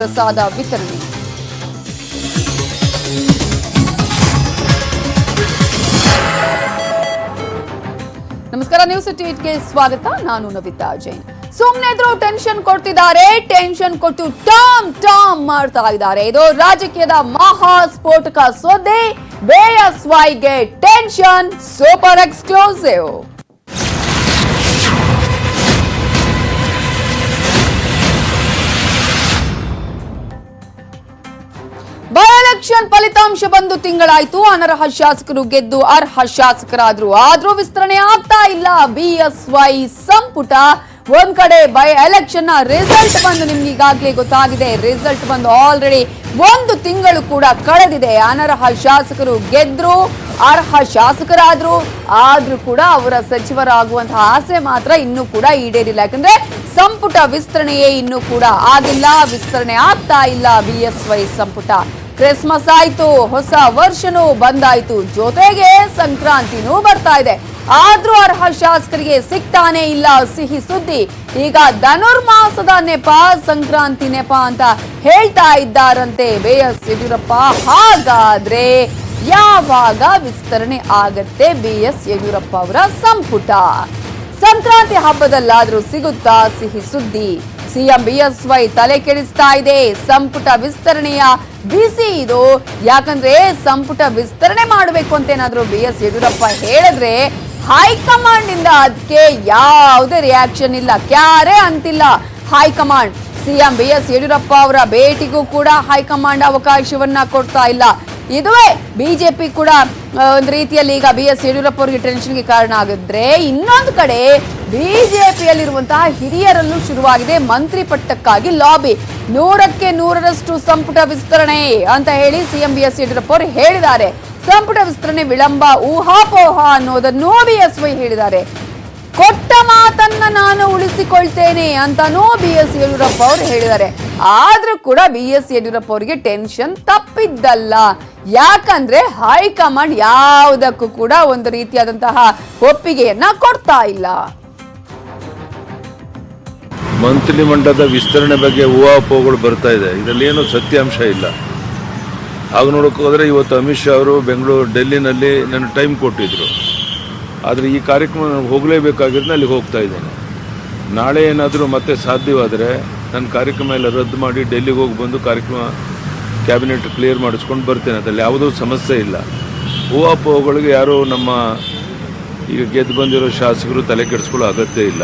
ಪ್ರಸಾದ ವಿತರಣೆ. ನಮಸ್ಕಾರ, ನ್ಯೂಸ್ 88ಗೆ ಸ್ವಾಗತ. ನಾನು ನವಿತಾ ಜೈನ್. ಸುಮ್ಮನೆದ್ರು ಟೆನ್ಷನ್ ಕೊಡ್ತಿದ್ದಾರೆ, ಟೆನ್ಷನ್ ಕೊಟ್ಟು ಟಾಮ್ ಮಾಡ್ತಾ ಇದ್ದಾರೆ. ಇದು ರಾಜಕೀಯದ ಮಹಾ ಸ್ಫೋಟಕ ಸೋದೆ. ಬಿಎಸ್ವೈಗೆ tension, super exclusive. By election ಫಲಿತಾಂಶ ಬಂದು ತಿಂಗಳಾಯ್ತು. ಅನರ್ಹ ಶಾಸಕರು ಗೆದ್ದು ಅರ್ಹ ಶಾಸಕರಾದ್ರೂ ವಿಸ್ತರಣೆ ಆಗ್ತಾ ಇಲ್ಲ. ಬಿಎಸ್ವೈ ಸಂಪುಟ ಒಂದ್ ಕಡೆ ಬೈ ಎಲೆಕ್ಷನ್ ನ ರಿಸಲ್ಟ್ ಬಂದು ನಿಮ್ಗೆ ಈಗಾಗಲೇ ಗೊತ್ತಾಗಿದೆ. ರಿಸಲ್ಟ್ ಬಂದು ಆಲ್ರೆಡಿ 1 ತಿಂಗಳು ಕೂಡ ಕಳೆದಿದೆ. ಅನರ್ಹ ಶಾಸಕರು ಗೆದ್ರು, ಅರ್ಹ ಶಾಸಕರಾದ್ರೂ ಕೂಡ ಅವರ ಸಚಿವರಾಗುವಂತಹ ಆಸೆ ಮಾತ್ರ ಇನ್ನೂ ಕೂಡ ಈಡೇರಿಲ್ಲ. ಯಾಕಂದ್ರೆ ಸಂಪುಟ ವಿಸ್ತರಣೆಯೇ ಇನ್ನೂ ಕೂಡ ಆಗಿಲ್ಲ, ವಿಸ್ತರಣೆ ಆಗ್ತಾ ಇಲ್ಲ. ಬಿಎಸ್ವೈ ಸಂಪುಟ ಕ್ರಿಸ್ಮಸ್ ಆಯ್ತು, ಹೊಸ ವರ್ಷನೂ ಬಂದಾಯ್ತು, ಜೊತೆಗೆ ಸಂಕ್ರಾಂತಿನೂ ಬರ್ತಾ ಇದೆ. ಆದ್ರೂ ಅರ್ಹ ಶಾಸಕರಿಗೆ ಸಿಗ್ತಾನೆ ಇಲ್ಲ ಸಿಹಿ ಸುದ್ದಿ. ಈಗ ಧನುರ್ಮಾಸದ ನೆಪ, ಸಂಕ್ರಾಂತಿ ನೆಪ ಅಂತ ಹೇಳ್ತಾ ಇದ್ದಾರಂತೆ ಬಿಎಸ್ ಯಡಿಯೂರಪ್ಪ. ಹಾಗಾದ್ರೆ ಯಾವಾಗ ವಿಸ್ತರಣೆ ಆಗತ್ತೆ ಬಿಎಸ್ ಯಡಿಯೂರಪ್ಪ ಅವರ ಸಂಪುಟ? ಸಂಕ್ರಾಂತಿ ಹಬ್ಬದಲ್ಲಾದ್ರೂ ಸಿಗುತ್ತಾ ಸಿಹಿ ಸುದ್ದಿ? ಸಿಎಂ ಬಿಎಸ್ವೈ ತಲೆ ಕೆಡಿಸ್ತಾ ಇದೆ. ಸಂಪುಟ ವಿಸ್ತರಣೆಯ ಬಿಸಿ ಇದು. ಯಾಕಂದ್ರೆ ಸಂಪುಟ ವಿಸ್ತರಣೆ ಮಾಡಬೇಕು ಅಂತ ಏನಾದ್ರೂ ಬಿಎಸ್ ಯಡಿಯೂರಪ್ಪ ಹೇಳಿದ್ರೆ ಹೈಕಮಾಂಡ್ ಇಂದ ಅದಕ್ಕೆ ಯಾವುದೇ ರಿಯಾಕ್ಷನ್ ಇಲ್ಲ, ಕ್ಯಾರೆ ಅಂತಿಲ್ಲ ಹೈಕಮಾಂಡ್. ಸಿಎಂ ಬಿಎಸ್ ಯಡಿಯೂರಪ್ಪ ಅವರ ಭೇಟಿಗೂ ಕೂಡ ಹೈಕಮಾಂಡ್ ಅವಕಾಶವನ್ನ ಕೊಡ್ತಾ ಇಲ್ಲ. ಇದುವೇ ಬಿಜೆಪಿ ಕೂಡ ಒಂದು ರೀತಿಯಲ್ಲಿ ಈಗ ಬಿಎಸ್ ಯಡಿಯೂರಪ್ಪ ಅವರಿಗೆ ಟೆನ್ಷನ್ಗೆ ಕಾರಣ ಆಗಿದ್ರೆ, ಇನ್ನೊಂದು ಕಡೆ ಬಿಜೆಪಿಯಲ್ಲಿರುವಂತಹ ಹಿರಿಯರಲ್ಲೂ ಶುರುವಾಗಿದೆ ಮಂತ್ರಿ ಪಟ್ಟಕ್ಕಾಗಿ ಲಾಬಿ. 100ಕ್ಕೆ 100ರಷ್ಟು ಸಂಪುಟ ವಿಸ್ತರಣೆ ಅಂತ ಹೇಳಿ ಸಿಎಂ ಬಿಎಸ್ ಯಡಿಯೂರಪ್ಪ ಅವರು ಹೇಳಿದ್ದಾರೆ. ಸಂಪುಟ ವಿಸ್ತರಣೆ ವಿಳಂಬ, ಊಹಾಪೋಹ ಅನ್ನೋದನ್ನು ಬಿಎಸ್ವೈ ಹೇಳಿದ್ದಾರೆ. ಕೊಟ್ಟ ಮಾತನ್ನ ನಾನು ಉಳಿಸಿಕೊಳ್ತೇನೆ ಅಂತಾನೂ ಬಿಎಸ್ ಯಡಿಯೂರಪ್ಪ ಅವರು ಹೇಳಿದ್ದಾರೆ. ಆದ್ರೂ ಕೂಡ ಬಿಎಸ್ ಯಡಿಯೂರಪ್ಪ ಅವರಿಗೆ ಟೆನ್ಷನ್ ತಪ್ಪಿದ್ದಲ್ಲ. ಯಾಕಂದ್ರೆ ಹೈಕಮಾಂಡ್ ಯಾವುದಕ್ಕೂ ಕೂಡ ಒಂದು ರೀತಿಯಾದಂತಹ ಒಪ್ಪಿಗೆಯನ್ನ ಕೊಡ್ತಾ ಇಲ್ಲ. ಮಂತ್ರಿಮಂಡಲದ ವಿಸ್ತರಣೆ ಬಗ್ಗೆ ಊಹಾಪೋಹಗಳು ಬರ್ತಾ ಇದೆ. ಇದರಲ್ಲಿ ಏನು ಸತ್ಯಾಂಶ ಇಲ್ಲ. ಆಗ ನೋಡೋಕೆ ಹೋದರೆ ಇವತ್ತು ಅಮಿತ್ ಶಾ ಅವರು ಡೆಲ್ಲಿನಲ್ಲಿ ನನ್ನ ಟೈಮ್ ಕೊಟ್ಟಿದ್ರು. ಆದರೆ ಈ ಕಾರ್ಯಕ್ರಮ ನಾನು ಹೋಗಲೇಬೇಕಾಗಿರೋದು ಅಲ್ಲಿಗೆ ಹೋಗ್ತಾ ಇದ್ದೇನೆ. ನಾಳೆ ಏನಾದರೂ ಮತ್ತೆ ಸಾಧ್ಯವಾದರೆ ನನ್ನ ಕಾರ್ಯಕ್ರಮ ಎಲ್ಲ ರದ್ದು ಮಾಡಿ ಡೆಲ್ಲಿಗೆ ಹೋಗಿ ಬಂದು ಕಾರ್ಯಕ್ರಮ ಕ್ಯಾಬಿನೆಟ್ ಕ್ಲಿಯರ್ ಮಾಡಿಸ್ಕೊಂಡು ಬರ್ತೇನೆ. ಅದರಲ್ಲಿ ಯಾವುದೂ ಸಮಸ್ಯೆ ಇಲ್ಲ. ಊಹಾಪೋಹಗಳಿಗೆ ಯಾರೂ ನಮ್ಮ ಈಗ ಗೆದ್ದು ಬಂದಿರೋ ಶಾಸಕರು ತಲೆ ಕೆಡಿಸ್ಕೊಳ್ಳೋ ಅಗತ್ಯ ಇಲ್ಲ.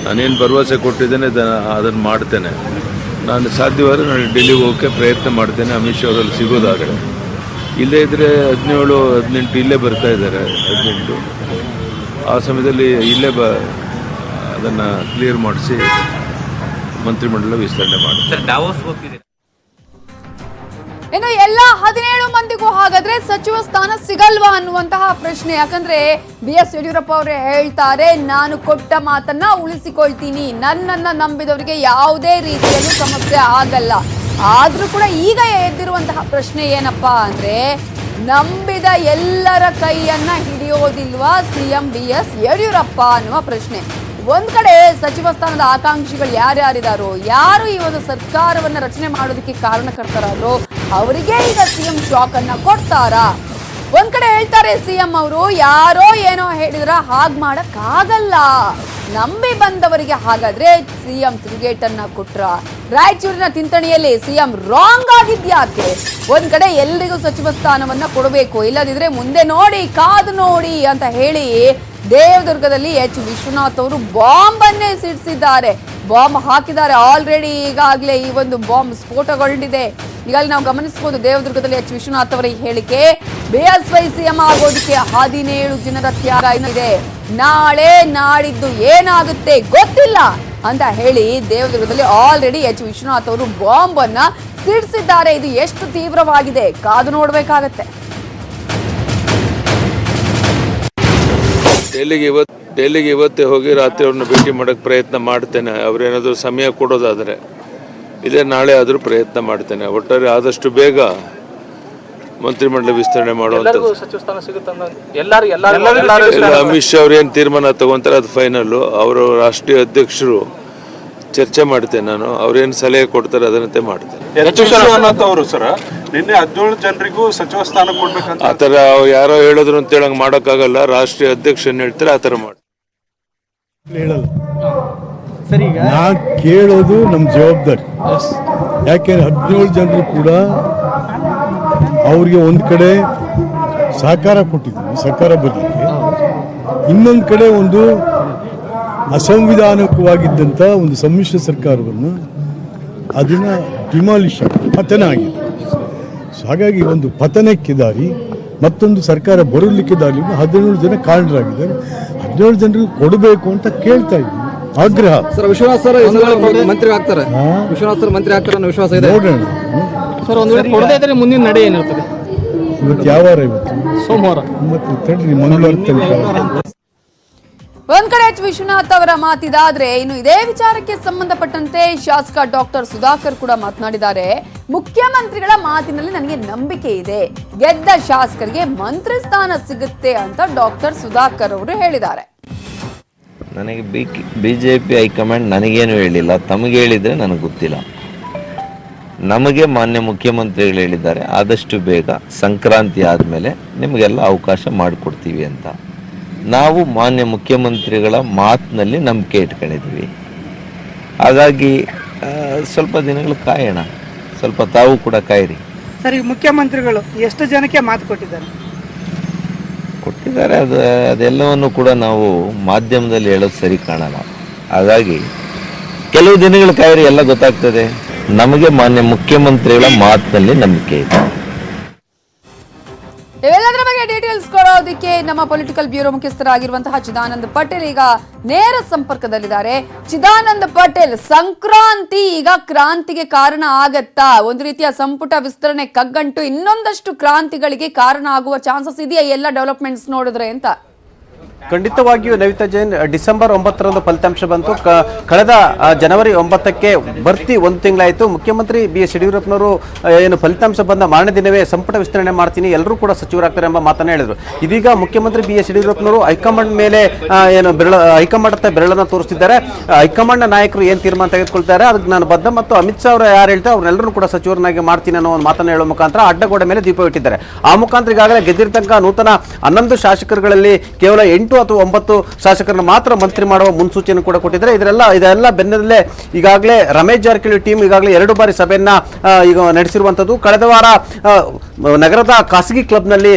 ನಾನೇನು ಭರವಸೆ ಕೊಟ್ಟಿದ್ದೇನೆ ಅದನ್ನು ಮಾಡ್ತೇನೆ. ನಾನು ಸಾಧ್ಯವಾದರೆ ನಾನು ಡೆಲ್ಲಿಗೆ ಹೋಗೋಕ್ಕೆ ಪ್ರಯತ್ನ ಮಾಡ್ತೇನೆ. ಅಮಿತ್ ಶಾ ಅವರಲ್ಲಿ ಸಿಗೋದಾದರೆ. ಇಲ್ಲೇ ಇದ್ದರೆ 17, 18 ಇಲ್ಲೇ ಬರ್ತಾ ಇದ್ದಾರೆ. 18 ಆ ಸಮಯದಲ್ಲಿ ಇಲ್ಲೇ ಅದನ್ನು ಕ್ಲಿಯರ್ ಮಾಡಿಸಿ ಮಂತ್ರಿಮಂಡಲ ವಿಸ್ತರಣೆ ಮಾಡ್ತಾರೆ. ಇನ್ನು ಎಲ್ಲ 17 ಮಂದಿಗೂ ಹಾಗಾದ್ರೆ ಸಚಿವ ಸ್ಥಾನ ಸಿಗಲ್ವಾ ಅನ್ನುವಂತಹ ಪ್ರಶ್ನೆ. ಯಾಕಂದ್ರೆ ಬಿಎಸ್ ಯಡಿಯೂರಪ್ಪ ಅವರೇ ಹೇಳ್ತಾರೆ, ನಾನು ಕೊಟ್ಟ ಮಾತನ್ನ ಉಳಿಸಿಕೊಳ್ತೀನಿ, ನನ್ನನ್ನ ನಂಬಿದವರಿಗೆ ಯಾವುದೇ ರೀತಿಯಲ್ಲೂ ಸಮಸ್ಯೆ ಆಗಲ್ಲ. ಆದ್ರೂ ಕೂಡ ಈಗ ಎದ್ದಿರುವಂತಹ ಪ್ರಶ್ನೆ ಏನಪ್ಪಾ ಅಂದ್ರೆ, ನಂಬಿದ ಎಲ್ಲರ ಕೈಯನ್ನ ಹಿಡಿಯೋದಿಲ್ವಾ ಸಿಎಂ ಬಿಎಸ್ ಯಡಿಯೂರಪ್ಪ ಅನ್ನುವ ಪ್ರಶ್ನೆ. ಒಂದ್ ಕಡೆ ಸಚಿವ ಸ್ಥಾನದ ಆಕಾಂಕ್ಷಿಗಳು ಯಾರ್ಯಾರಿದಾರೋ, ಯಾರು ಈ ಒಂದು ಸರ್ಕಾರವನ್ನ ರಚನೆ ಮಾಡೋದಕ್ಕೆ ಕಾರಣಕರ್ತರಾದ್ರು, ಅವರಿಗೆ ಈಗ ಸಿಎಂ ಶಾಕ್ ಅನ್ನ ಕೊಡ್ತಾರಾ? ಒಂದ್ ಕಡೆ ಹೇಳ್ತಾರೆ ಸಿಎಂ ಅವರು, ಯಾರೋ ಏನೋ ಹೇಳಿದ್ರ ಹಾಗ್ ಮಾಡಕ್ ಆಗಲ್ಲ, ನಂಬಿ ಬಂದವರಿಗೆ ಹಾಗಾದ್ರೆ ಸಿಎಂ ತಿರುಗೇಟನ್ನ ಕೊಟ್ರ. ರಾಯಚೂರಿನ ತಿಂತಣಿಯಲ್ಲಿ ಸಿಎಂ ರಾಂಗ್ ಆಗಿದ್ಯಾಕೆ? ಒಂದ್ ಕಡೆ ಎಲ್ರಿಗೂ ಸಚಿವ ಸ್ಥಾನವನ್ನ ಕೊಡಬೇಕು, ಇಲ್ಲದಿದ್ರೆ ಮುಂದೆ ನೋಡಿ, ಕಾದು ನೋಡಿ ಅಂತ ಹೇಳಿ ದೇವದುರ್ಗದಲ್ಲಿ ಎಚ್ ವಿಶ್ವನಾಥ್ ಅವರು ಬಾಂಬ್ ಅನ್ನೇ ಸಿಡಿಸಿದ್ದಾರೆ, ಬಾಂಬ್ ಹಾಕಿದ್ದಾರೆ. ಆಲ್ರೆಡಿ ಈಗಾಗಲೇ ಈ ಒಂದು ಬಾಂಬ್ ಸ್ಫೋಟಗೊಂಡಿದೆ. ಈಗಾಗಲೇ ನಾವು ಗಮನಿಸಬಹುದು ದೇವದುರ್ಗದಲ್ಲಿ ಎಚ್ ವಿಶ್ವನಾಥ್ ಅವರ ಹೇಳಿಕೆ, ಬಿಎಸ್ವೈ ಸಿಎಂ ಆಗೋದಕ್ಕೆ 17 ಜನರ ತ್ಯಾಗ ಇದೆ, ನಾಳೆ ನಾಡಿದ್ದು ಏನಾಗುತ್ತೆ ಗೊತ್ತಿಲ್ಲ ಅಂತ ಹೇಳಿ ದೇವದುರ್ಗದಲ್ಲಿ ಆಲ್ರೆಡಿ ಎಚ್ ವಿಶ್ವನಾಥ್ ಅವರು ಬಾಂಬ್ ಅನ್ನ ಸಿಡಿಸಿದ್ದಾರೆ. ಇದು ಎಷ್ಟು ತೀವ್ರವಾಗಿದೆ ಕಾದು ನೋಡ್ಬೇಕಾಗತ್ತೆ. ಡೆಲ್ಲಿಗೆ ಇವತ್ತೇ ಹೋಗಿ ರಾತ್ರಿ ಅವ್ರನ್ನ ಭೇಟಿ ಮಾಡೋಕ್ಕೆ ಪ್ರಯತ್ನ ಮಾಡ್ತೇನೆ. ಅವ್ರೇನಾದರೂ ಸಮಯ ಕೊಡೋದಾದರೆ ಇದೇ ನಾಳೆ ಆದರೂ ಪ್ರಯತ್ನ ಮಾಡ್ತೇನೆ. ಒಟ್ಟಾರೆ ಆದಷ್ಟು ಬೇಗ ಮಂತ್ರಿಮಂಡಲ ವಿಸ್ತರಣೆ ಮಾಡುವಂಥದ್ದು. ಅಮಿತ್ ಶಾ ಅವ್ರು ಏನು ತೀರ್ಮಾನ ತಗೊಂತಾರೆ ಅದು ಫೈನಲ್ಲು. ಅವರು ರಾಷ್ಟ್ರೀಯ ಅಧ್ಯಕ್ಷರು ಚರ್ಚೆ ಮಾಡ್ತೇನೆ ನಾನು. ಅವ್ರೇನು ಸಲಹೆ ಕೊಡ್ತಾರೆ ಅದರಂತೆ ಮಾಡ್ತೇನೆ. ಅವರು ಸರ್ ನಿನ್ನೆ 17 ಜನರಿಗೂ ಸಚಿವ ಸ್ಥಾನ ಕೊಡ್ಬೇಕಂತ ಆ ಥರ ಯಾರೋ ಹೇಳಿದ್ರು ಅಂತ ಹೇಳಂಗೆ ಮಾಡೋಕ್ಕಾಗಲ್ಲ. ರಾಷ್ಟ್ರೀಯ ಅಧ್ಯಕ್ಷ ಏನ್ ಹೇಳ್ತಾರೆ ಆ ಥರ ಮಾಡಿ ಹೇಳಲ್ಲ. ನಾ ಕೇಳೋದು ನಮ್ಮ ಜವಾಬ್ದಾರಿ. ಯಾಕೆಂದ್ರೆ 17 ಜನರು ಕೂಡ ಅವ್ರಿಗೆ ಒಂದು ಕಡೆ ಸಹಕಾರ ಕೊಟ್ಟಿದ್ವಿ, ಸರ್ಕಾರ ಬರಲಿಕ್ಕೆ. ಇನ್ನೊಂದು ಕಡೆ ಒಂದು ಅಸಂವಿಧಾನಿಕವಾಗಿದ್ದಂಥ ಒಂದು ಸಮ್ಮಿಶ್ರ ಸರ್ಕಾರವನ್ನು ಅದನ್ನ ಡಿಮಾಲಿಷನ್ ಪತನ ಆಗಿದೆ. ಸೊ ಹಾಗಾಗಿ ಒಂದು ಪತನಕ್ಕೆ ದಾರಿ, ಮತ್ತೊಂದು ಸರ್ಕಾರ ಬರಲಿಕ್ಕೆ ದಾರಿ 17 ಜನ ಕಾರಣರಾಗಿದ್ದಾರೆ. 17 ಜನರಿಗೆ ಕೊಡಬೇಕು ಅಂತ ಕೇಳ್ತಾ ಇದ್ವಿ, ಆಗ್ರಹ. ಸರ್ ವಿಶ್ವನಾಥ್ ಸರ್ ಮಂತ್ರಿ ಆಗ್ತಾರೆ, ವಿಶ್ವನಾಥ್ ಸರ್ ಮಂತ್ರಿ ಆಗ್ತಾರೆ ಅನ್ನೋ ವಿಶ್ವಾಸ ಇದೆ. ನೋಡೋಣ. ಸರ್ ಒಂದು ವೇಳೆ ಕೊಡದೇ ಇದ್ರೆ ಮುಂದಿನ ನಡೆ ಏನಿರ್ತದೆ? ಇವತ್ತು ಯಾವ ವಾರ? ಇವತ್ತು ಸೋಮವಾರ. ಮತ್ತೆ ತಡ್ರಿ, ಮಂಗಳವಾರ ತನಕ. ಒಂದ್ ಕಡೆ ಎಚ್ ವಿಶ್ವನಾಥ್ ಅವರ ಮಾತಿದಾದ್ರೆ, ಇನ್ನು ಇದೇ ವಿಚಾರಕ್ಕೆ ಸಂಬಂಧಪಟ್ಟಂತೆ ಶಾಸಕ ಡಾಕ್ಟರ್ ಸುಧಾಕರ್ ಕೂಡ ಮಾತನಾಡಿದ್ದಾರೆ. ಮುಖ್ಯಮಂತ್ರಿಗಳ ಮಾತಿನಲ್ಲಿ ನನಗೆ ನಂಬಿಕೆ ಇದೆ, ಗೆದ್ದ ಶಾಸಕರಿಗೆ ಮಂತ್ರಿ ಸ್ಥಾನ ಸಿಗುತ್ತೆ ಅಂತ ಡಾಕ್ಟರ್ ಸುಧಾಕರ್ ಅವರು ಹೇಳಿದ್ದಾರೆ. ನನಗೆ ಬಿಜೆಪಿ ಹೈಕಮಾಂಡ್ ನನಗೇನು ಹೇಳಿಲ್ಲ, ತಮಗೆ ಹೇಳಿದರೆ ನನಗೆ ಗೊತ್ತಿಲ್ಲ. ನಮಗೆ ಮಾನ್ಯ ಮುಖ್ಯಮಂತ್ರಿಗಳು ಹೇಳಿದ್ದಾರೆ, ಆದಷ್ಟು ಬೇಗ ಸಂಕ್ರಾಂತಿ ಆದಮೇಲೆ ನಿಮಗೆಲ್ಲ ಅವಕಾಶ ಮಾಡಿಕೊಡ್ತೀವಿ ಅಂತ. ನಾವು ಮಾನ್ಯ ಮುಖ್ಯಮಂತ್ರಿಗಳ ಮಾತಿನಲ್ಲಿ ನಂಬಿಕೆ ಇಟ್ಕೊಂಡಿದ್ದೀವಿ. ಹಾಗಾಗಿ ಸ್ವಲ್ಪ ದಿನಗಳು ಕಾಯೋಣ, ಸ್ವಲ್ಪ ತಾವು ಕೂಡ ಕಾಯಿರಿ. ಸರಿ, ಮುಖ್ಯಮಂತ್ರಿಗಳು ಎಷ್ಟು ಜನಕ್ಕೆ ಮಾತು ಕೊಟ್ಟಿದ್ದಾರೆ? ಅದೆಲ್ಲವನ್ನು ಕೂಡ ನಾವು ಮಾಧ್ಯಮದಲ್ಲಿ ಹೇಳೋದು ಸರಿ ಕಾಣಲ್ಲ. ಹಾಗಾಗಿ ಕೆಲವು ದಿನಗಳ ಕಾಯಿರಿ, ಎಲ್ಲ ಗೊತ್ತಾಗ್ತದೆ. ನಮಗೆ ಮಾನ್ಯ ಮುಖ್ಯಮಂತ್ರಿಗಳ ಮಾತಿನಲ್ಲಿ ನಂಬಿಕೆ ಇದೆ. ಇವೆಲ್ಲದರ ಬಗ್ಗೆ ಡೀಟೇಲ್ಸ್ ಕೊಡೋದಕ್ಕೆ ನಮ್ಮ ಪೊಲಿಟಿಕಲ್ ಬ್ಯೂರೋ ಮುಖ್ಯಸ್ಥರಾಗಿರುವಂತಹ ಚಿದಾನಂದ್ ಪಟೇಲ್ ಈಗ ನೇರ ಸಂಪರ್ಕದಲ್ಲಿದ್ದಾರೆ. ಚಿದಾನಂದ್ ಪಟೇಲ್, ಸಂಕ್ರಾಂತಿ ಈಗ ಕ್ರಾಂತಿಗೆ ಕಾರಣ ಆಗತ್ತಾ? ಒಂದು ರೀತಿಯ ಸಂಪುಟ ವಿಸ್ತರಣೆ ಕಗ್ಗಂಟು ಇನ್ನೊಂದಷ್ಟು ಕ್ರಾಂತಿಗಳಿಗೆ ಕಾರಣ ಆಗುವ ಚಾನ್ಸಸ್ ಇದೆಯಾ ಎಲ್ಲ ಡೆವಲಪ್ಮೆಂಟ್ಸ್ ನೋಡಿದ್ರೆ ಅಂತ? ಖಂಡಿತವಾಗಿಯೂ ನವಿತಾ ಜೈನ್, ಡಿಸೆಂಬರ್ 9ರಂದು ಫಲಿತಾಂಶ ಬಂತು. ಕಳೆದ ಜನವರಿ 9ಕ್ಕೆ ಬರ್ತಿ ಒಂದು ತಿಂಗಳಾಯಿತು. ಮುಖ್ಯಮಂತ್ರಿ BS ಯಡಿಯೂರಪ್ಪನವರು ಏನು ಫಲಿತಾಂಶ ಬಂದ ಮಾರನೇ ದಿನವೇ ಸಂಪುಟ ವಿಸ್ತರಣೆ ಮಾಡ್ತೀನಿ, ಎಲ್ಲರೂ ಕೂಡ ಸಚಿವರಾಗ್ತಾರೆ ಎಂಬ ಮಾತನ್ನು ಹೇಳಿದರು. ಇದೀಗ ಮುಖ್ಯಮಂತ್ರಿ BS ಯಡಿಯೂರಪ್ಪನವರು ಹೈಕಮಾಂಡ್ ಮೇಲೆ ಏನು ಹೈಕಮಾಂಡ್ ಹತ್ತ ಬೆರಳನ್ನು ತೋರಿಸ್ತಿದ್ದಾರೆ. ಹೈಕಮಾಂಡ್ನ ನಾಯಕರು ಏನು ತೀರ್ಮಾನ ತೆಗೆದುಕೊಳ್ತಾರೆ ಅದಕ್ಕೆ ನಾನು ಬದ್ಧ, ಮತ್ತು ಅಮಿತ್ ಶಾ ಅವರು ಯಾರು ಹೇಳ್ತಾರೆ ಅವ್ರನ್ನೆಲ್ಲರೂ ಕೂಡ ಸಚಿವರನ್ನಾಗಿ ಮಾಡ್ತೀನಿ ಅನ್ನೋ ಒಂದು ಮಾತನ್ನು ಹೇಳೋ ಮುಖಾಂತರ ಅಡ್ಡಗೋಡೆ ಮೇಲೆ ದೀಪ ಇಟ್ಟಿದ್ದಾರೆ. ಆ ಮುಖಾಂತರ ಈಗಾಗಲೇ ಗೆದ್ದಿರ್ತಕ್ಕ ನೂತನ 11 ಶಾಸಕರುಗಳಲ್ಲಿ ಕೇವಲ 8 ಅಥವಾ 9 ಶಾಸಕರನ್ನು ಮಾತ್ರ ಮಂತ್ರಿ ಮಾಡುವ ಮುನ್ಸೂಚನೆ ಕೂಡ ಕೊಟ್ಟಿದ್ದಾರೆ. ಇದೆಲ್ಲ ಬೆನ್ನಲ್ಲೇ ಈಗಾಗಲೇ ರಮೇಶ್ ಜಾರಕಿಹೊಳಿ ಟೀಮ್ ಈಗಾಗಲೇ 2 ಬಾರಿ ಸಭೆಯನ್ನ ಈಗ ನಡೆಸಿರುವಂಥದ್ದು. ಕಳೆದ ವಾರ ನಗರದ ಖಾಸಗಿ ಕ್ಲಬ್ನಲ್ಲಿ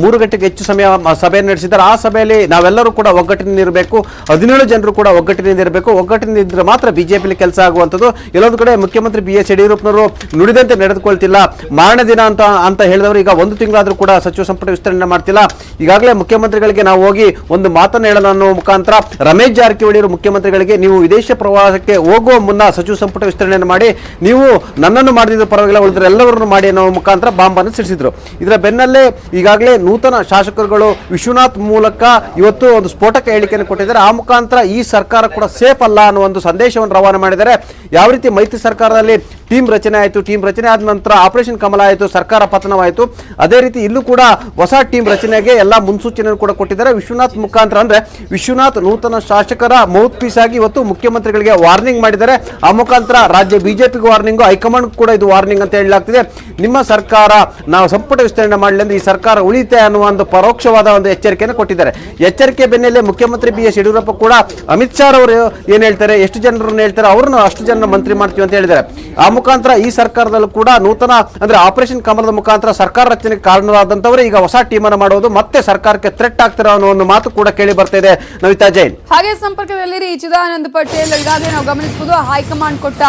3 ಗಂಟೆಗೆ ಹೆಚ್ಚು ಸಮಯ ಸಭೆಯನ್ನು ನಡೆಸಿದ್ದಾರೆ. ಆ ಸಭೆಯಲ್ಲಿ ನಾವೆಲ್ಲರೂ ಕೂಡ ಒಗ್ಗಟ್ಟಿನಿಂದ ಇರಬೇಕು, 17 ಜನರು ಕೂಡ ಒಗ್ಗಟ್ಟಿನಿಂದ ಇರಬೇಕು, ಒಗ್ಗಟ್ಟಿನಿಂದ ಇದ್ರೆ ಮಾತ್ರ ಬಿಜೆಪಿಲಿ ಕೆಲಸ ಆಗುವಂಥದ್ದು. ಎಲ್ಲೊಂದು ಕಡೆ ಮುಖ್ಯಮಂತ್ರಿ BS ಯಡಿಯೂರಪ್ಪನವರು ನುಡಿದಂತೆ ನಡೆದುಕೊಳ್ತಿಲ್ಲ. ಮಾರನೇ ದಿನ ಅಂತ ಹೇಳಿದವರು ಈಗ 1 ತಿಂಗಳಾದರೂ ಕೂಡ ಸಚಿವ ಸಂಪುಟ ವಿಸ್ತರಣೆ ಮಾಡ್ತಿಲ್ಲ. ಈಗಾಗಲೇ ಮುಖ್ಯಮಂತ್ರಿಗಳಿಗೆ ನಾವು ಹೋಗಿ ಒಂದು ಮಾತನ್ನು ಹೇಳೋಣ ಅನ್ನೋ ಮುಖಾಂತರ ರಮೇಶ್ ಜಾರಕಿಹೊಳಿ ಅವರು ಮುಖ್ಯಮಂತ್ರಿಗಳಿಗೆ, ನೀವು ವಿದೇಶ ಪ್ರವಾಸಕ್ಕೆ ಹೋಗುವ ಮುನ್ನ ಸಚಿವ ಸಂಪುಟ ವಿಸ್ತರಣೆಯನ್ನು ಮಾಡಿ, ನೀವು ನನ್ನನ್ನು ಮಾಡಿದ ಪರವಾಗಿಲ್ಲ, ಉಳಿದ್ರೆ ಎಲ್ಲವರನ್ನು ಮಾಡಿ ಅನ್ನೋ ಮುಖಾಂತರ ಬಾಂಬನ್ನು ಸಿಡಿಸಿದ್ರು. ಇದರ ಬೆನ್ನಲ್ಲೇ ಈಗಾಗಲೇ ನೂತನ ಶಾಸಕರುಗಳು ವಿಶ್ವನಾಥ್ ಮೂಲಕ ಇವತ್ತು ಒಂದು ಸ್ಫೋಟಕ ಹೇಳಿಕೆಯನ್ನು ಕೊಟ್ಟಿದ್ದಾರೆ. ಆ ಮುಖಾಂತರ ಈ ಸರ್ಕಾರ ಕೂಡ ಸೇಫ್ ಅಲ್ಲ ಅನ್ನೋ ಒಂದು ಸಂದೇಶವನ್ನು ರವಾನೆ ಮಾಡಿದ್ದಾರೆ. ಯಾವ ರೀತಿ ಮೈತ್ರಿ ಸರ್ಕಾರದಲ್ಲಿ ಟೀಮ್ ರಚನೆ ಆಯಿತು, ಟೀಮ್ ರಚನೆ ಆದ ನಂತರ ಆಪರೇಷನ್ ಕಮಲ ಆಯಿತು, ಸರ್ಕಾರ ಪತನವಾಯಿತು, ಅದೇ ರೀತಿ ಇಲ್ಲೂ ಕೂಡ ಹೊಸ ಟೀಮ್ ರಚನೆಗೆ ಎಲ್ಲ ಮುನ್ಸೂಚನೆಯನ್ನು ಕೂಡ ಕೊಟ್ಟಿದ್ದಾರೆ. ವಿಶ್ವನಾಥ್ ಮುಖಾಂತರ ಅಂದ್ರೆ ವಿಶ್ವನಾಥ್ ನೂತನ ಶಾಸಕರ ಮೌತ್ ಪೀಸ್ ಆಗಿ ಇವತ್ತು ಮುಖ್ಯಮಂತ್ರಿಗಳಿಗೆ ವಾರ್ನಿಂಗ್ ಮಾಡಿದ್ದಾರೆ. ಆ ಮುಖಾಂತರ ರಾಜ್ಯ ಬಿಜೆಪಿಗೆ ವಾರ್ನಿಂಗ್, ಹೈಕಮಾಂಡ್ ಕೂಡ ಇದು ವಾರ್ನಿಂಗ್ ಅಂತ ಹೇಳಲಾಗ್ತಿದೆ. ನಿಮ್ಮ ಸರ್ಕಾರ ನಾವು ಸಂಪುಟ ವಿಸ್ತರಣೆ ಮಾಡಲಿ ಅಂದ್ರೆ ಈ ಸರ್ಕಾರ ಉಳಿತೆ ಅನ್ನುವ ಒಂದು ಪರೋಕ್ಷವಾದ ಒಂದು ಎಚ್ಚರಿಕೆಯನ್ನು ಕೊಟ್ಟಿದ್ದಾರೆ. ಎಚ್ಚರಿಕೆ ಬೆನ್ನಲ್ಲೇ ಮುಖ್ಯಮಂತ್ರಿ BS ಯಡಿಯೂರಪ್ಪ ಕೂಡ ಅಮಿತ್ ಶಾ ಅವರು ಏನ್ ಹೇಳ್ತಾರೆ, ಎಷ್ಟು ಜನರನ್ನು ಹೇಳ್ತಾರೆ ಅವ್ರನ್ನ ಅಷ್ಟು ಜನ ಮಂತ್ರಿ ಮಾಡ್ತೀವಿ ಅಂತ ಹೇಳಿದ್ದಾರೆ. ಆ ಮುಖಾಂತರ ಈ ಸರ್ಕಾರದಲ್ಲೂ ಕೂಡ ನೂತನ ಅಂದ್ರೆ ಆಪರೇಷನ್ ಕಮಲದ ಮುಖಾಂತರ ಸರ್ಕಾರ ರಚನೆಗೆ ಕಾರಣವಾದಂತವರು ಈಗ ಹೊಸ ಟೀಮ್ ಅನ್ನು ಮಾಡೋದು, ಮತ್ತೆ ಸರ್ಕಾರಕ್ಕೆ ಥ್ರೆಟ್ ಆಗ್ತಿರೋ ಅನ್ನೋ ಒಂದು ಮಾತು ಕೂಡ ಕೇಳಿ ಬರ್ತಾ ಇದೆ. ನವಿತಾ ಜೈನ್, ಹಾಗೆ ಸಂಪರ್ಕದಲ್ಲಿ ಚಿದಾನಂದ್ ಪಟೇಲ್, ಈಗಾಗಲೇ ನಾವು ಗಮನಿಸಬಹುದು ಹೈಕಮಾಂಡ್ ಕೊಟ್ಟ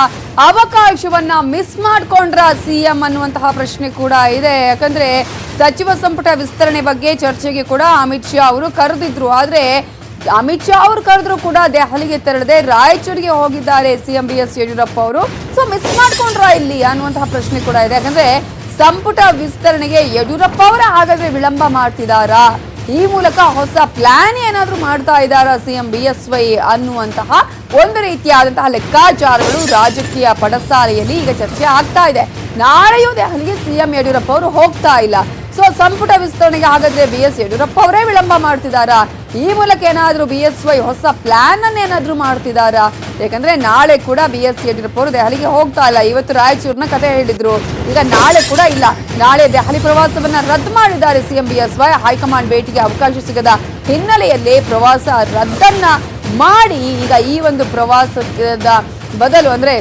ಅವಕಾಶವನ್ನ ಮಿಸ್ ಮಾಡ್ಕೊಂಡ್ರ ಸಿಎಂ ಅನ್ನುವಂತಹ ಪ್ರಶ್ನೆ ಕೂಡ ಇದೆ. ಯಾಕಂದ್ರೆ ಸಚಿವ ಸಂಪುಟ ವಿಸ್ತರಣೆ ಬಗ್ಗೆ ಚರ್ಚೆಗೆ ಕೂಡ ಅಮಿತ್ ಶಾ ಅವರು ಕರೆದಿದ್ರು. ಆದ್ರೆ ಅಮಿತ್ ಶಾ ಅವರು ಕರೆದ್ರು ಕೂಡ ದೆಹಲಿಗೆ ತೆರಳದೆ ರಾಯಚೂರಿಗೆ ಹೋಗಿದ್ದಾರೆ ಸಿಎಂ BS ಯಡಿಯೂರಪ್ಪ ಅವರು. ಸೊ ಮಿಸ್ ಮಾಡ್ಕೊಂಡ್ರ ಇಲ್ಲಿ ಅನ್ನುವಂತಹ ಪ್ರಶ್ನೆ ಕೂಡ ಇದೆ. ಯಾಕಂದ್ರೆ ಸಂಪುಟ ವಿಸ್ತರಣೆಗೆ ಯಡಿಯೂರಪ್ಪ ಅವರ ಹಾಗಾದ್ರೆ ವಿಳಂಬ ಮಾಡ್ತಿದಾರಾ, ಈ ಮೂಲಕ ಹೊಸ ಪ್ಲಾನ್ ಏನಾದ್ರೂ ಮಾಡ್ತಾ ಇದ್ದಾರಾ ಸಿಎಂ BSY ಅನ್ನುವಂತಹ ಒಂದು ರೀತಿಯಾದಂತಹ ಲೆಕ್ಕಾಚಾರಗಳು ರಾಜಕೀಯ ಪಡಸಾಲೆಯಲ್ಲಿ ಈಗ ಚರ್ಚೆ ಆಗ್ತಾ ಇದೆ. ನಾಳೆಯೂ ದೆಹಲಿಗೆ ಸಿಎಂ ಯಡಿಯೂರಪ್ಪ ಅವರು ಹೋಗ್ತಾ ಇಲ್ಲ. ಸೊ ಸೊ ಸಂಪುಟ ವಿಸ್ತರಣೆಗೆ ಹಾಗಾದ್ರೆ BS ಯಡಿಯೂರಪ್ಪ ಅವರೇ ವಿಳಂಬ ಮಾಡ್ತಿದ್ದಾರಾ? ಈ ಮೂಲಕ ಏನಾದ್ರೂ BSY ಹೊಸ ಪ್ಲಾನ್ ಅನ್ನ ಏನಾದ್ರೂ ಮಾಡ್ತಿದ್ದಾರಾ? ಯಾಕಂದ್ರೆ ನಾಳೆ ಕೂಡ BS ಯಡಿಯೂರಪ್ಪ ಅವರು ದೆಹಲಿಗೆ ಹೋಗ್ತಾ ಇಲ್ಲ. ಇವತ್ತು ರಾಯಚೂರಿನ ಕತೆ ಹೇಳಿದ್ರು, ಈಗ ನಾಳೆ ಕೂಡ ಇಲ್ಲ. ನಾಳೆ ದೆಹಲಿ ಪ್ರವಾಸವನ್ನ ರದ್ದು ಮಾಡಿದ್ದಾರೆ ಸಿಎಂ BSY. ಹೈಕಮಾಂಡ್ ಭೇಟಿಗೆ ಅವಕಾಶ ಸಿಗದ ಹಿನ್ನೆಲೆಯಲ್ಲಿ ಪ್ರವಾಸ ರದ್ದನ್ನ ಮಾಡಿ ಈಗ ಈ ಒಂದು ಪ್ರವಾಸದ ಬದಲು ಅಂದ್ರೆ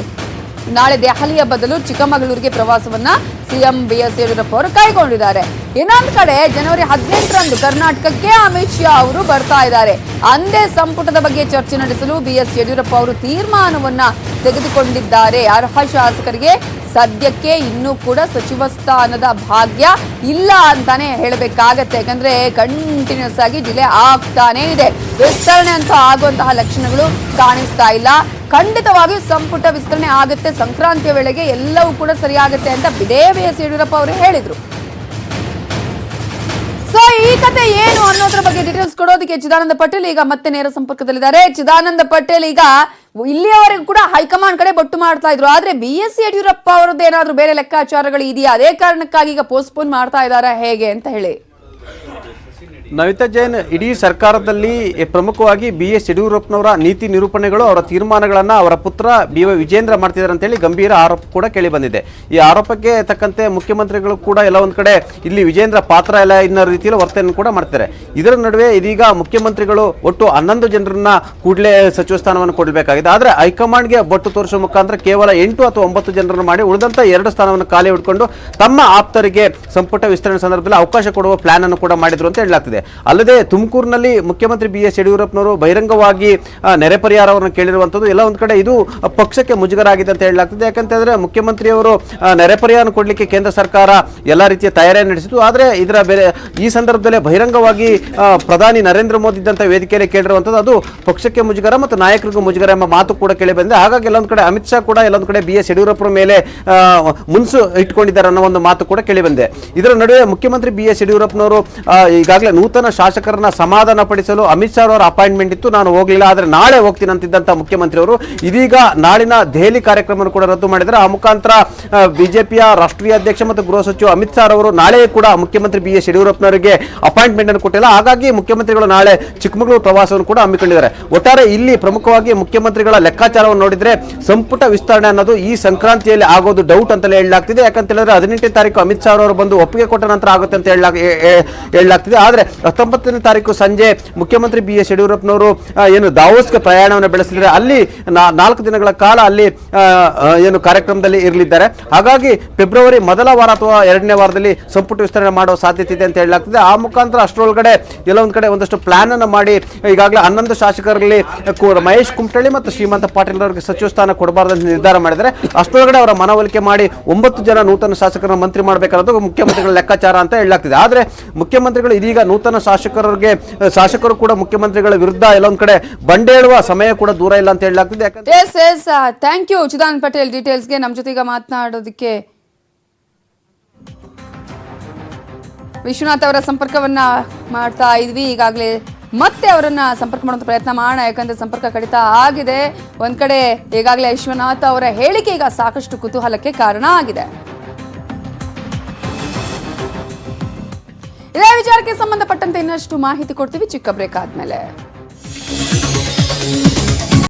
ನಾಳೆ ದೆಹಲಿಯ ಬದಲು ಚಿಕ್ಕಮಗಳೂರಿಗೆ ಪ್ರವಾಸವನ್ನ ಸಿಎಂ BS ಯಡಿಯೂರಪ್ಪ ಅವರು ಕೈಗೊಂಡಿದ್ದಾರೆ. ಇನ್ನೊಂದು ಕಡೆ ಜನವರಿ 18ರಂದು ಕರ್ನಾಟಕಕ್ಕೆ ಅಮಿತ್ ಶಾ ಅವರು ಬರ್ತಾ ಇದ್ದಾರೆ. ಅಂದೇ ಸಂಪುಟದ ಬಗ್ಗೆ ಚರ್ಚೆ ನಡೆಸಲು BS ಯಡಿಯೂರಪ್ಪ ಅವರು ತೀರ್ಮಾನವನ್ನ ತೆಗೆದುಕೊಂಡಿದ್ದಾರೆ. ಅರ್ಹ ಶಾಸಕರಿಗೆ ಸದ್ಯಕ್ಕೆ ಇನ್ನೂ ಕೂಡ ಸಚಿವ ಸ್ಥಾನದ ಭಾಗ್ಯ ಇಲ್ಲ ಅಂತಾನೆ ಹೇಳಬೇಕಾಗತ್ತೆ. ಯಾಕಂದ್ರೆ ಕಂಟಿನ್ಯೂಸ್ ಆಗಿ ಡಿಲೇ ಆಗ್ತಾನೆ ಇದೆ. ವಿಸ್ತರಣೆ ಅಂತ ಆಗುವಂತಹ ಲಕ್ಷಣಗಳು ಕಾಣಿಸ್ತಾ ಇಲ್ಲ. ಖಂಡಿತವಾಗಿ ಸಂಪುಟ ವಿಸ್ತರಣೆ ಆಗುತ್ತೆ, ಸಂಕ್ರಾಂತಿಯ ವೇಳೆಗೆ ಎಲ್ಲವೂ ಕೂಡ ಸರಿಯಾಗುತ್ತೆ ಅಂತ BS ಯಡಿಯೂರಪ್ಪ ಅವರು ಹೇಳಿದ್ರು. ಸೊ ಈ ಕತೆ ಏನು ಅನ್ನೋದ್ರ ಬಗ್ಗೆ ಡೀಟೇಲ್ಸ್ ಕೊಡೋದಕ್ಕೆ ಚಿದಾನಂದ ಪಟೇಲ್ ಈಗ ಮತ್ತೆ ನೇರ ಸಂಪರ್ಕದಲ್ಲಿದ್ದಾರೆ. ಚಿದಾನಂದ ಪಟೇಲ್, ಈಗ ಇಲ್ಲಿಯವರೆಗೂ ಕೂಡ ಹೈಕಮಾಂಡ್ ಕಡೆ ಬೊಟ್ಟು ಮಾಡ್ತಾ ಇದ್ರು, ಆದ್ರೆ BS ಯಡಿಯೂರಪ್ಪ ಅವರದ್ದು ಏನಾದ್ರೂ ಬೇರೆ ಲೆಕ್ಕಾಚಾರಗಳು ಇದೆಯಾ? ಅದೇ ಕಾರಣಕ್ಕಾಗಿ ಈಗ ಪೋಸ್ಟ್ಪೋನ್ ಮಾಡ್ತಾ ಇದಾರಾ ಹೇಗೆ ಅಂತ ಹೇಳಿ? ನವಿತಾ ಜೈನ್, ಇಡೀ ಸರ್ಕಾರದಲ್ಲಿ ಪ್ರಮುಖವಾಗಿ BS ಯಡಿಯೂರಪ್ಪನವರ ನೀತಿ ನಿರೂಪಣೆಗಳು, ಅವರ ತೀರ್ಮಾನಗಳನ್ನು ಅವರ ಪುತ್ರ BY ವಿಜೇಂದ್ರ ಮಾಡ್ತಿದ್ದಾರೆ ಅಂತೇಳಿ ಗಂಭೀರ ಆರೋಪ ಕೂಡ ಕೇಳಿ ಬಂದಿದೆ. ಈ ಆರೋಪಕ್ಕೆ ತಕ್ಕಂತೆ ಮುಖ್ಯಮಂತ್ರಿಗಳು ಕೂಡ ಎಲ್ಲ ಒಂದು ಕಡೆ ಇಲ್ಲಿ ವಿಜೇಂದ್ರ ಪಾತ್ರ ಇಲ್ಲ ಅನ್ನೋ ರೀತಿಯಲ್ಲಿ ವರ್ತನೆ ಕೂಡ ಮಾಡ್ತಾರೆ. ಇದರ ನಡುವೆ ಇದೀಗ ಮುಖ್ಯಮಂತ್ರಿಗಳು ಒಟ್ಟು 11 ಜನರನ್ನ ಕೂಡಲೇ ಸಚಿವ ಸ್ಥಾನವನ್ನು ಕೊಡಬೇಕಾಗಿದೆ. ಆದರೆ ಹೈಕಮಾಂಡ್ಗೆ ಬೊಟ್ಟು ತೋರಿಸುವ ಮುಖಾಂತರ ಕೇವಲ 8 ಅಥವಾ 9 ಜನರನ್ನು ಮಾಡಿ ಉಳಿದಂತ 2 ಸ್ಥಾನವನ್ನು ಖಾಲಿ ಹಿಡ್ಕೊಂಡು ತಮ್ಮ ಆಪ್ತರಿಗೆ ಸಂಪುಟ ವಿಸ್ತರಣೆ ಸಂದರ್ಭದಲ್ಲಿ ಅವಕಾಶ ಕೊಡುವ ಪ್ಲಾನ್ ಅನ್ನು ಕೂಡ ಮಾಡಿದ್ರು ಅಂತ ಹೇಳಲಾಗ್ತಿದೆ. ಅಲ್ಲದೆ ತುಮಕೂರಿನಲ್ಲಿ ಮುಖ್ಯಮಂತ್ರಿ BS ಯಡಿಯೂರಪ್ಪನವರು ಬಹಿರಂಗವಾಗಿ ನೆರೆ ಪರಿಹಾರವನ್ನು ಕೇಳಿರುವಂತದ್ದು ಎಲ್ಲ ಒಂದು ಕಡೆ ಇದು ಪಕ್ಷಕ್ಕೆ ಮುಜುಗರ ಆಗಿದೆ ಅಂತ ಹೇಳಲಾಗ್ತದೆ. ಯಾಕಂತಂದ್ರೆ ಮುಖ್ಯಮಂತ್ರಿಯವರು ನೆರೆ ಪರಿಹಾರ ಕೊಡಲಿಕ್ಕೆ ಕೇಂದ್ರ ಸರ್ಕಾರ ಎಲ್ಲ ರೀತಿಯ ತಯಾರಿ ನಡೆಸಿತು. ಆದರೆ ಇದರ ಈ ಸಂದರ್ಭದಲ್ಲಿ ಬಹಿರಂಗವಾಗಿ ಪ್ರಧಾನಿ ನರೇಂದ್ರ ಮೋದಿ ಇದ್ದಂಥ ವೇದಿಕೆಯಲ್ಲಿ ಕೇಳಿರುವಂಥದ್ದು ಅದು ಪಕ್ಷಕ್ಕೆ ಮುಜುಗರ ಮತ್ತು ನಾಯಕರಿಗೂ ಮುಜುಗರ ಎಂಬ ಮಾತು ಕೂಡ ಕೇಳಿ ಬಂದಿದೆ. ಹಾಗಾಗಿ ಎಲ್ಲೊಂದು ಕಡೆ ಅಮಿತ್ ಶಾ ಕೂಡ ಎಲ್ಲೊಂದು ಕಡೆ BS ಯಡಿಯೂರಪ್ಪರ ಮೇಲೆ ಮುನ್ಸು ಇಟ್ಕೊಂಡಿದ್ದಾರೆ ಅನ್ನೋ ಒಂದು ಮಾತು ಕೂಡ ಕೇಳಿ ಬಂದಿದೆ. ಇದರ ನಡುವೆ ಮುಖ್ಯಮಂತ್ರಿ BS ಯಡಿಯೂರಪ್ಪನವರು ಈಗಾಗಲೇ ನೂತನ ಶಾಸಕರನ್ನ ಸಮಾಧಾನ ಪಡಿಸಲು ಅಮಿತ್ ಶಾ ಅವರ ಅಪಾಯಿಂಟ್ಮೆಂಟ್ ಇತ್ತು, ನಾನು ಹೋಗಲಿಲ್ಲ, ಆದರೆ ನಾಳೆ ಹೋಗ್ತೀನಿ ಅಂತಿದ್ದಂತ ಮುಖ್ಯಮಂತ್ರಿ ಅವರು ಇದೀಗ ನಾಳಿನ ದೆಹಲಿ ಕಾರ್ಯಕ್ರಮವನ್ನು ಕೂಡ ರದ್ದು ಮಾಡಿದರೆ. ಆ ಮುಖಾಂತರ ಬಿಜೆಪಿಯ ರಾಷ್ಟ್ರೀಯ ಅಧ್ಯಕ್ಷ ಮತ್ತು ಗೃಹ ಸಚಿವ ಅಮಿತ್ ಶಾ ಅವರು ನಾಳೆ ಕೂಡ ಮುಖ್ಯಮಂತ್ರಿ BS ಯಡಿಯೂರಪ್ಪನವರಿಗೆ ಅಪಾಯಿಂಟ್ಮೆಂಟ್ ಅನ್ನು ಕೊಟ್ಟಿಲ್ಲ. ಹಾಗಾಗಿ ಮುಖ್ಯಮಂತ್ರಿಗಳು ನಾಳೆ ಚಿಕ್ಕಮಗಳೂರು ಪ್ರವಾಸವನ್ನು ಕೂಡ ಹಮ್ಮಿಕೊಂಡಿದ್ದಾರೆ. ಒಟ್ಟಾರೆ ಇಲ್ಲಿ ಪ್ರಮುಖವಾಗಿ ಮುಖ್ಯಮಂತ್ರಿಗಳ ಲೆಕ್ಕಾಚಾರವನ್ನು ನೋಡಿದ್ರೆ ಸಂಪುಟ ವಿಸ್ತರಣೆ ಅನ್ನೋದು ಈ ಸಂಕ್ರಾಂತಿಯಲ್ಲಿ ಆಗೋದು ಡೌಟ್ ಅಂತಲೇ ಹೇಳಲಾಗ್ತಿದೆ. ಯಾಕಂತ ಹೇಳಿದ್ರೆ 18ನೇ ತಾರೀಕು ಅಮಿತ್ ಶಾ ಅವರು ಬಂದು ಒಪ್ಪಿಗೆ ಕೊಟ್ಟ ನಂತರ ಆಗುತ್ತೆ ಅಂತ ಹೇಳಲಾಗ್ತಿದೆ. ಆದರೆ 19ನೇ ತಾರೀಕು ಸಂಜೆ ಮುಖ್ಯಮಂತ್ರಿ BS ಯಡಿಯೂರಪ್ಪನವರು ಏನು ದಾವೋಸ್ಗೆ ಪ್ರಯಾಣವನ್ನು ಬೆಳೆಸಿದರೆ ಅಲ್ಲಿ 4 ದಿನಗಳ ಕಾಲ ಅಲ್ಲಿ ಏನು ಕಾರ್ಯಕ್ರಮದಲ್ಲಿ ಇರಲಿದ್ದಾರೆ. ಹಾಗಾಗಿ ಫೆಬ್ರವರಿ ಮೊದಲ ವಾರ ಅಥವಾ 2ನೇ ವಾರದಲ್ಲಿ ಸಂಪುಟ ವಿಸ್ತರಣೆ ಮಾಡುವ ಸಾಧ್ಯತೆ ಇದೆ ಅಂತ ಹೇಳಲಾಗ್ತದೆ. ಆ ಮುಖಾಂತರ ಅಷ್ಟರೊಳಗಡೆ ಎಲ್ಲ ಒಂದು ಕಡೆ ಒಂದಷ್ಟು ಪ್ಲಾನ್ ಅನ್ನು ಮಾಡಿ ಈಗಾಗಲೇ 11 ಶಾಸಕರಲ್ಲಿ ಮಹೇಶ್ ಕುಮಟಳ್ಳಿ ಮತ್ತು ಶ್ರೀಮಂತ ಪಾಟೀಲ್ ಅವರಿಗೆ ಸಚಿವ ಸ್ಥಾನ ಕೊಡಬಾರದು ಅಂತ ನಿರ್ಧಾರ ಮಾಡಿದರೆ ಅಷ್ಟರೊಳಗಡೆ ಅವರ ಮನವೊಲಿಕೆ ಮಾಡಿ 9 ಜನ ನೂತನ ಶಾಸಕರನ್ನು ಮಂತ್ರಿ ಮಾಡಬೇಕಾದ ಮುಖ್ಯಮಂತ್ರಿಗಳ ಲೆಕ್ಕಾಚಾರ ಅಂತ ಹೇಳಲಾಗ್ತಿದೆ. ಆದರೆ ಮುಖ್ಯಮಂತ್ರಿಗಳು ಇದೀಗ ನೂತನ ಶಾಸಕರು ಕೂಡ ಮುಖ್ಯಮಂತ್ರಿಗಳ ವಿರುದ್ಧ ಎಲ್ಲೊಂದ್ ಕಡೆ ಬಂಡೇಳುವ ಸಮಯ ಕೂಡ ದೂರ ಇಲ್ಲ ಅಂತ ಹೇಳಲಾಗ್ತಿದೆ. ಥ್ಯಾಂಕ್ ಯು ಚಿದಾನಂದ ಪಟೇಲ್ ಡೀಟೇಲ್ಸ್ಗೆ. ನಮ್ಮ ಜೊತೆ ಈಗ ಮಾತನಾಡೋದಕ್ಕೆ ವಿಶ್ವನಾಥ್ ಅವರ ಸಂಪರ್ಕವನ್ನ ಮಾಡ್ತಾ ಇದ್ವಿ. ಈಗಾಗಲೇ ಮತ್ತೆ ಅವರನ್ನ ಸಂಪರ್ಕ ಮಾಡುವಂತ ಪ್ರಯತ್ನ ಮಾಡೋಣ, ಯಾಕಂದ್ರೆ ಸಂಪರ್ಕ ಕಡಿತ ಆಗಿದೆ. ಒಂದ್ ಕಡೆ ಈಗಾಗಲೇ ವಿಶ್ವನಾಥ್ ಅವರ ಹೇಳಿಕೆ ಈಗ ಸಾಕಷ್ಟು ಕುತೂಹಲಕ್ಕೆ ಕಾರಣ ಆಗಿದೆ. ಇದೇ ವಿಚಾರಕ್ಕೆ ಸಂಬಂಧಪಟ್ಟಂತೆ ಇನ್ನಷ್ಟು ಮಾಹಿತಿ ಕೊಡ್ತೀವಿ ಚಿಕ್ಕ ಬ್ರೇಕ್ ಆದ್ಮೇಲೆ.